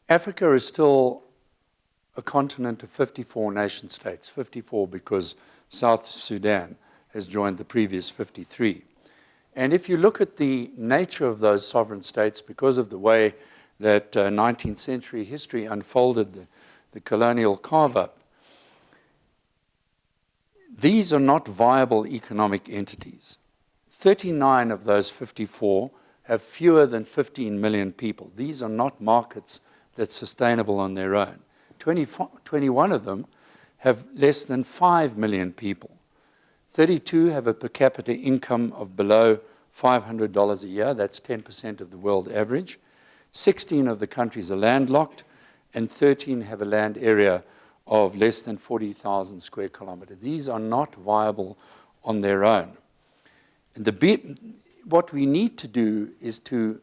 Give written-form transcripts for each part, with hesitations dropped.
Africa is still a continent of 54 nation states, 54 because South Sudan has joined the previous 53. And if you look at the nature of those sovereign states, because of the way that 19th century history unfolded the colonial carve-up, these are not viable economic entities. 39 of those 54 have fewer than 15 million people. These are not markets that's sustainable on their own. 21 of them have less than 5 million people. 32 have a per capita income of below $500 a year. That's 10% of the world average. 16 of the countries are landlocked, and 13 have a land area of less than 40,000 square kilometers. These are not viable on their own. And what we need to do is to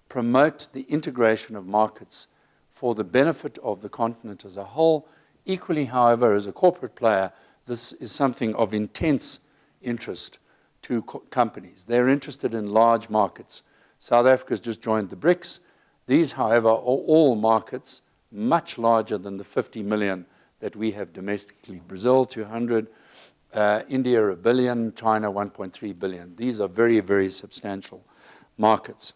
promote the integration of markets for the benefit of the continent as a whole. Equally, however, as a corporate player, this is something of intense interest to companies. They're interested in large markets. South Africa has just joined the BRICS. These, however, are all markets much larger than the 50 million that we have domestically. Brazil, 200, India, 1 billion, China, 1.3 billion. These are very, very substantial markets.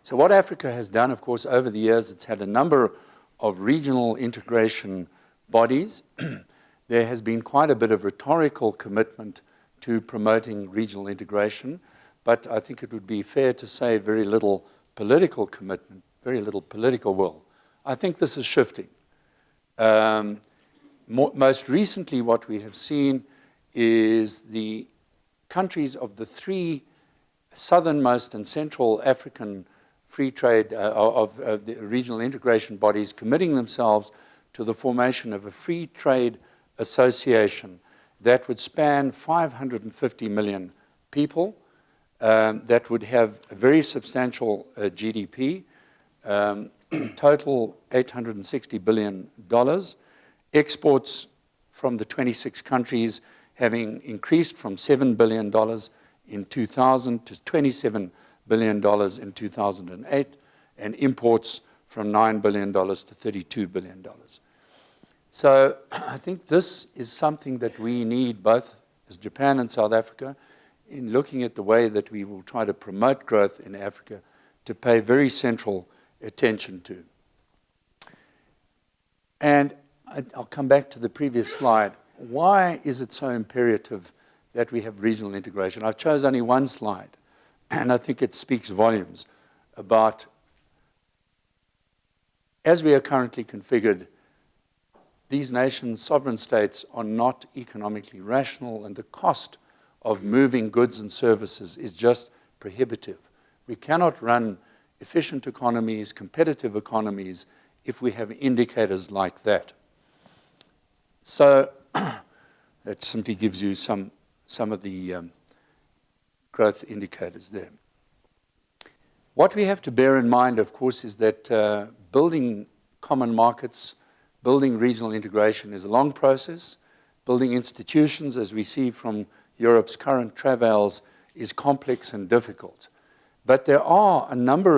So what Africa has done, of course, over the years, it's had a number of regional integration bodies. There has been quite a bit of rhetorical commitment to promoting regional integration, but I think it would be fair to say very little political commitment, very little political will. I think this is shifting. Most recently, what we have seen is the countries of the three southernmost and central African free trade of the regional integration bodies committing themselves to the formation of a free trade association that would span 550 million people, that would have a very substantial GDP, total $860 billion, exports from the 26 countries having increased from $7 billion in 2000 to $27 billion in 2008, and imports from $9 billion to $32 billion. So I think this is something that we need, both as Japan and South Africa, in looking at the way that we will try to promote growth in Africa, to pay very central attention to. And I'll come back to the previous slide. Why is it so imperative that we have regional integration? I've chosen only one slide, and I think it speaks volumes about, as we are currently configured, these nations, sovereign states, are not economically rational, and the cost of moving goods and services is just prohibitive. We cannot run efficient economies, competitive economies, if we have indicators like that. So that simply gives you some of the growth indicators there. What we have to bear in mind, of course, is that building common markets, building regional integration is a long process. Building institutions, as we see from Europe's current travails, is complex and difficult. But there are a number of